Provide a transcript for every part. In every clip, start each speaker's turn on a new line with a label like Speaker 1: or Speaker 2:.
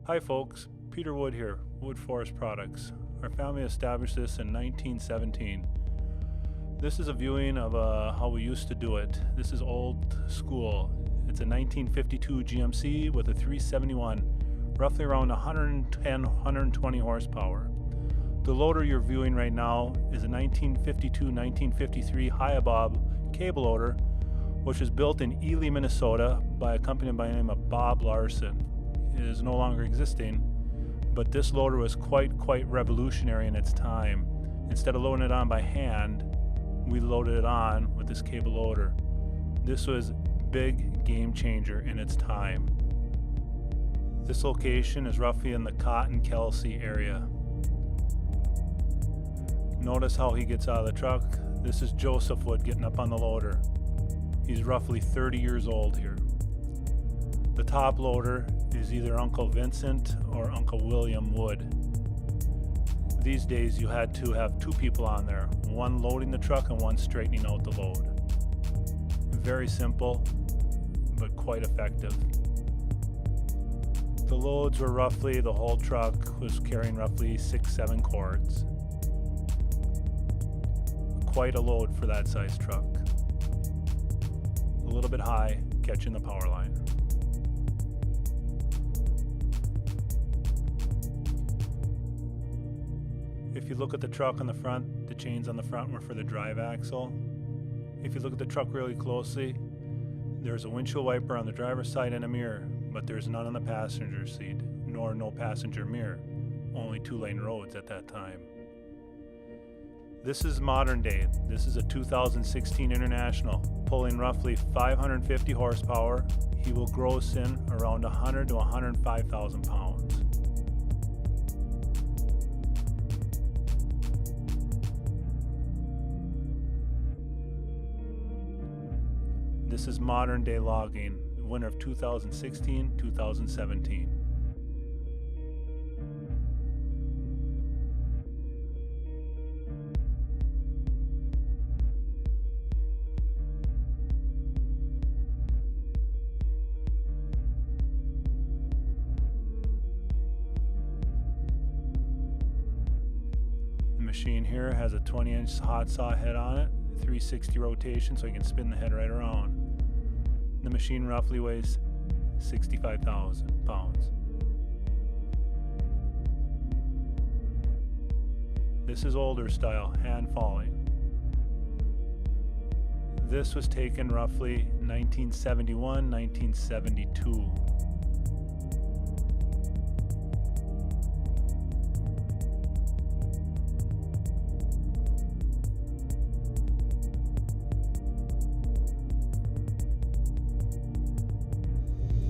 Speaker 1: Hi folks, Peter Wood here, Wood Forest Products. Our family established this in 1917. This is a viewing of how we used to do it. This is old school. It's a 1952 GMC with a 371, roughly around 110-120 horsepower. The loader you're viewing right now is a 1952-1953 Hiabob cable loader, which was built in Ely, Minnesota by a company by the name of Bob Larson. It is no longer existing, but this loader was quite revolutionary in its time. Instead of loading it on by hand, we loaded it on with this cable loader. This was big game changer in its time. This location is roughly in the Cotton-Kelsey area. Notice how he gets out of the truck. This is Joseph Wood getting up on the loader. He's roughly 30 years old here. The top loader is either Uncle Vincent or Uncle William Wood. These days you had to have two people on there, one loading the truck and one straightening out the load. Very simple, but quite effective. The loads were roughly, the whole truck was carrying roughly 6-7 cords. Quite a load for that size truck. A little bit high, catching the power line. If you look at the truck on the front, the chains on the front were for the drive axle. If you look at the truck really closely, there's a windshield wiper on the driver's side and a mirror, but there's none on the passenger seat, nor no passenger mirror. Only 2-lane roads at that time. This is modern day. This is a 2016 International, pulling roughly 550 horsepower. He will gross in around 100 to 105,000 pounds. This is modern day logging, winter of 2016-2017. The machine here has a 20-inch hot saw head on it, 360 rotation so you can spin the head right around. The machine roughly weighs 65,000 pounds. This is older style, hand falling. This was taken roughly 1971, 1972.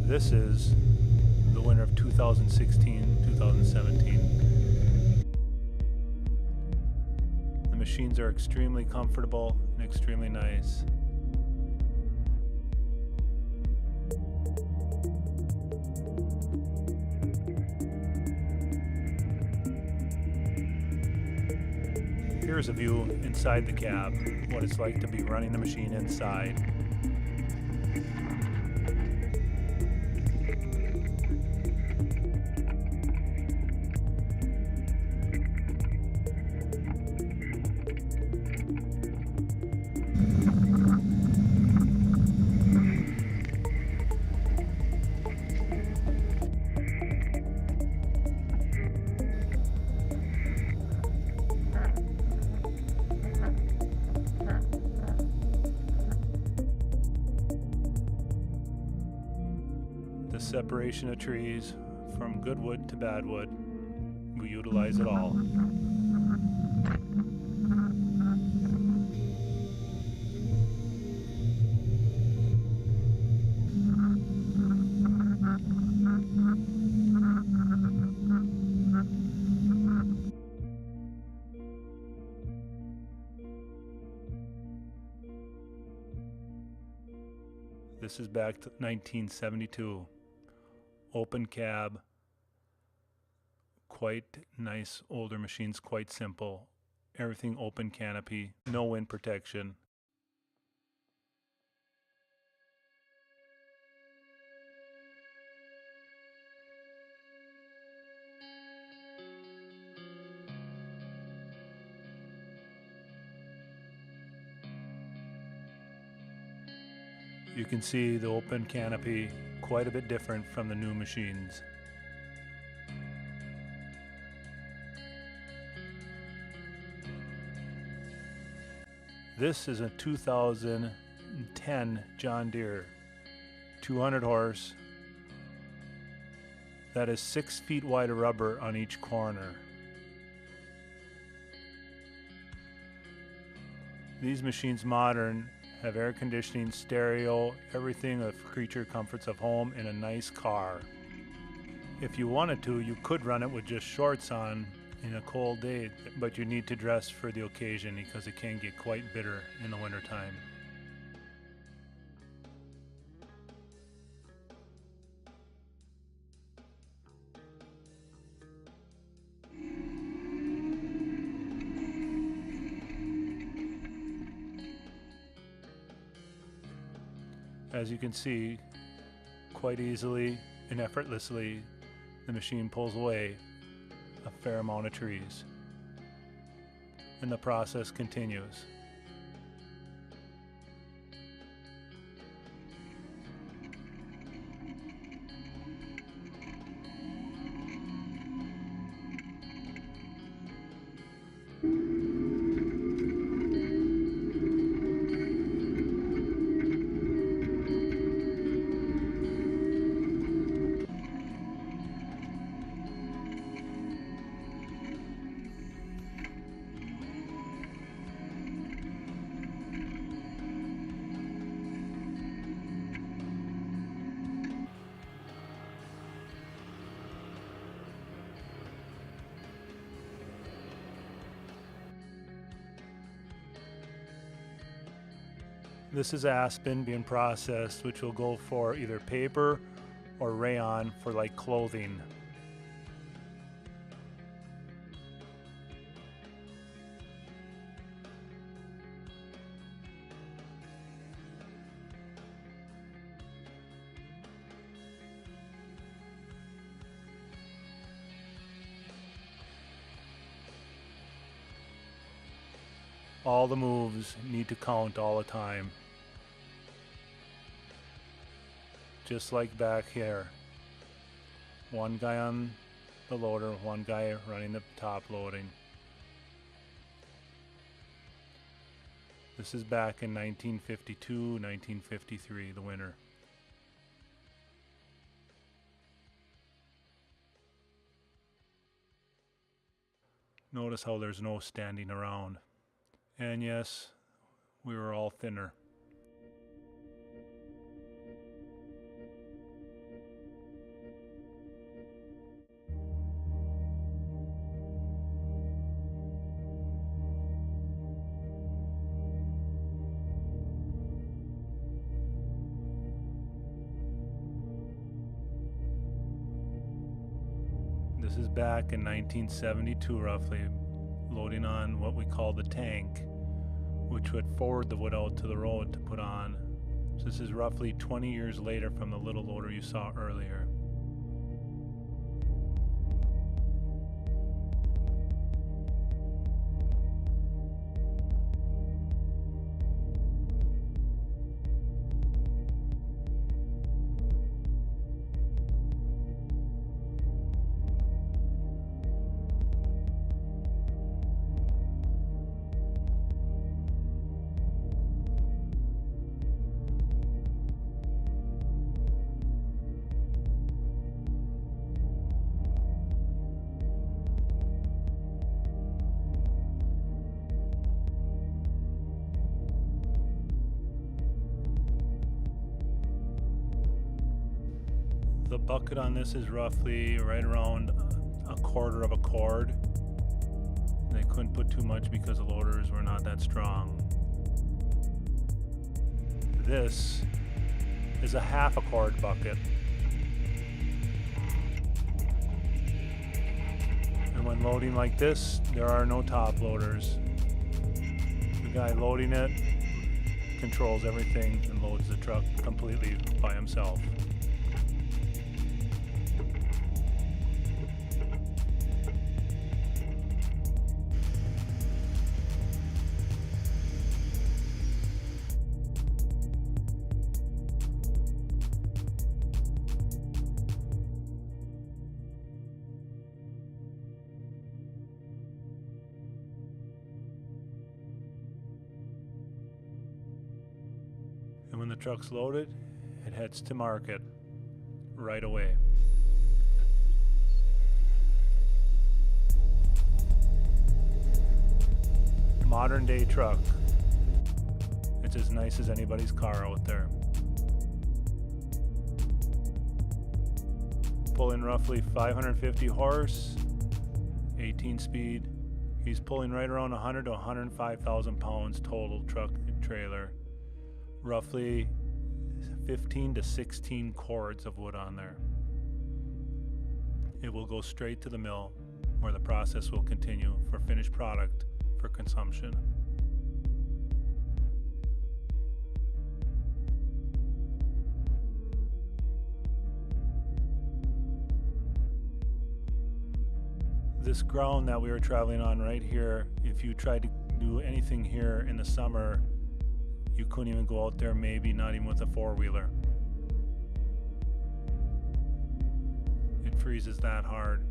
Speaker 1: This is the winter of 2016-2017. The machines are extremely comfortable and extremely nice. Here's a view inside the cab, what it's like to be running the machine inside. The separation of trees from good wood to bad wood, we utilize it all. This is back to 1972. Open cab, quite nice older machines, quite simple. Everything open canopy, no wind protection. You can see the open canopy quite a bit different from the new machines. This is a 2010 John Deere, 200 horse. That is 6 feet wide of rubber on each corner. These machines modern have air conditioning, stereo, everything of creature comforts of home in a nice car. If you wanted to, you could run it with just shorts on in a cold day, but you need to dress for the occasion because it can get quite bitter in the wintertime. As you can see, quite easily and effortlessly, the machine pulls away a fair amount of trees, and the process continues. This is aspen being processed, which will go for either paper or rayon for like clothing. All the moves need to count all the time. Just like back here. One guy on the loader, one guy running the top loading. This is back in 1952, 1953, the winter. Notice how there's no standing around. And yes, we were all thinner. This is back in 1972 roughly, loading on what we call the tank, which would forward the wood out to the road to put on. So this is roughly 20 years later from the little loader you saw earlier. The bucket on this is roughly right around a quarter of a cord. They couldn't put too much because the loaders were not that strong. This is a half a cord bucket. And when loading like this, there are no top loaders. The guy loading it controls everything and loads the truck completely by himself. When the truck's loaded, it heads to market right away. Modern day truck. It's as nice as anybody's car out there. Pulling roughly 550 horse, 18 speed. He's pulling right around 100 to 105,000 pounds total truck and trailer. Roughly 15 to 16 cords of wood on there. It will go straight to the mill where the process will continue for finished product for consumption. This ground that we were traveling on right here, if you tried to do anything here in the summer, you couldn't even go out there, maybe not even with a four-wheeler. It freezes that hard.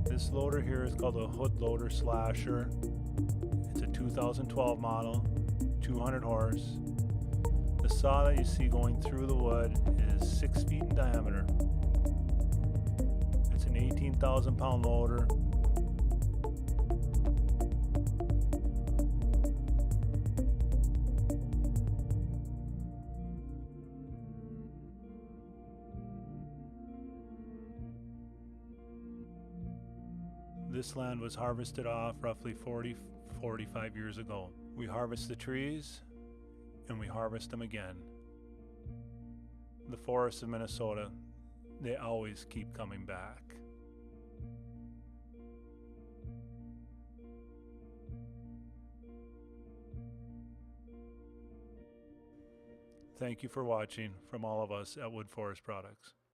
Speaker 1: This loader here is called a Hood Loader Slasher. It's a 2012 model, 200 horse. The saw that you see going through the wood is 6 feet in diameter. It's an 18,000 pound loader. This land was harvested off roughly 45 years ago. We harvest the trees and we harvest them again. The forests of Minnesota, they always keep coming back. Thank you for watching from all of us at Wood Forest Products.